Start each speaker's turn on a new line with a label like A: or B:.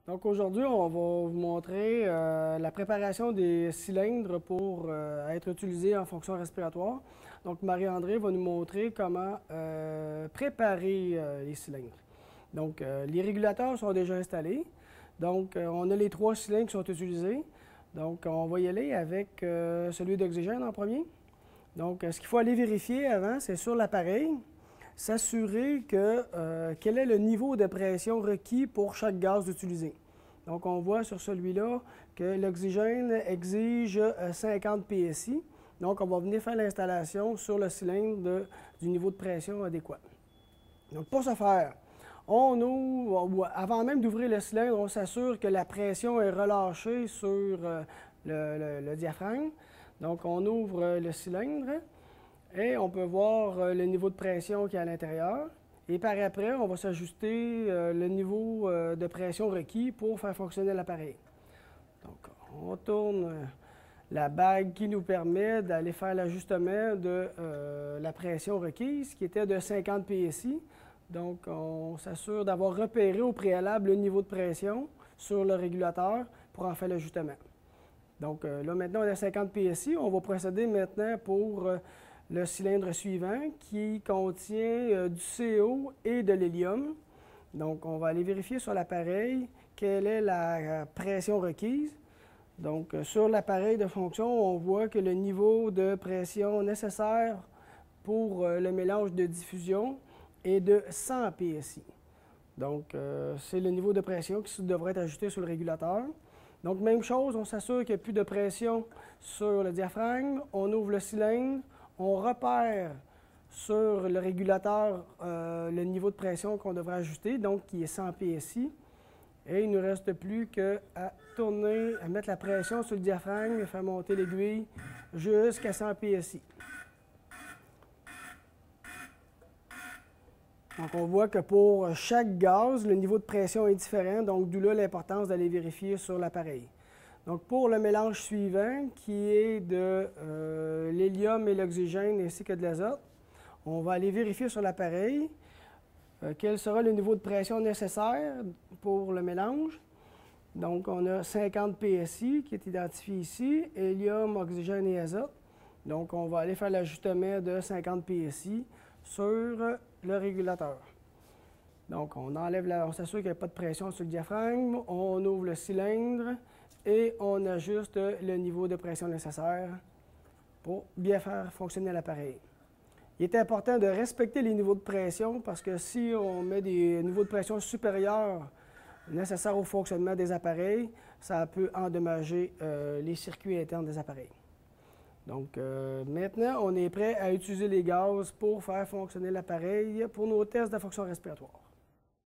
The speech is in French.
A: Donc aujourd'hui, on va vous montrer la préparation des cylindres pour être utilisés en fonction respiratoire. Donc Marie-André va nous montrer comment préparer les cylindres. Donc les régulateurs sont déjà installés. Donc on a les 3 cylindres qui sont utilisés. Donc on va y aller avec celui d'oxygène en premier. Donc ce qu'il faut aller vérifier avant, c'est sur l'appareil, s'assurer que quel est le niveau de pression requis pour chaque gaz utilisé. Donc, on voit sur celui-là que l'oxygène exige 50 PSI. Donc, on va venir faire l'installation sur le cylindre du niveau de pression adéquat. Donc, pour ce faire, on ouvre, avant même d'ouvrir le cylindre, on s'assure que la pression est relâchée sur le diaphragme. Donc, on ouvre le cylindre et on peut voir le niveau de pression qui est à l'intérieur. Et par après, on va s'ajuster le niveau de pression requis pour faire fonctionner l'appareil. Donc, on tourne la bague qui nous permet d'aller faire l'ajustement de la pression requise, qui était de 50 PSI. Donc, on s'assure d'avoir repéré au préalable le niveau de pression sur le régulateur pour en faire l'ajustement. Donc, là, maintenant, on est à 50 PSI. On va procéder maintenant pour le cylindre suivant qui contient du CO et de l'hélium. Donc, on va aller vérifier sur l'appareil quelle est la pression requise. Donc, sur l'appareil de fonction, on voit que le niveau de pression nécessaire pour le mélange de diffusion est de 100 PSI. Donc, c'est le niveau de pression qui devrait être ajusté sur le régulateur. Donc, même chose, on s'assure qu'il n'y a plus de pression sur le diaphragme. On ouvre le cylindre. On repère sur le régulateur le niveau de pression qu'on devrait ajuster, donc qui est 100 PSI. Et il ne nous reste plus qu'à tourner, à mettre la pression sur le diaphragme et faire monter l'aiguille jusqu'à 100 PSI. Donc on voit que pour chaque gaz, le niveau de pression est différent, donc d'où là l'importance d'aller vérifier sur l'appareil. Donc, pour le mélange suivant, qui est de l'hélium et l'oxygène ainsi que de l'azote, on va aller vérifier sur l'appareil quel sera le niveau de pression nécessaire pour le mélange. Donc, on a 50 PSI qui est identifié ici, hélium, oxygène et azote. Donc, on va aller faire l'ajustement de 50 PSI sur le régulateur. Donc, on s'assure qu'il n'y a pas de pression sur le diaphragme, on ouvre le cylindre et on ajuste le niveau de pression nécessaire pour bien faire fonctionner l'appareil. Il est important de respecter les niveaux de pression parce que si on met des niveaux de pression supérieurs nécessaires au fonctionnement des appareils, ça peut endommager les circuits internes des appareils. Donc maintenant, on est prêt à utiliser les gaz pour faire fonctionner l'appareil pour nos tests de fonction respiratoire.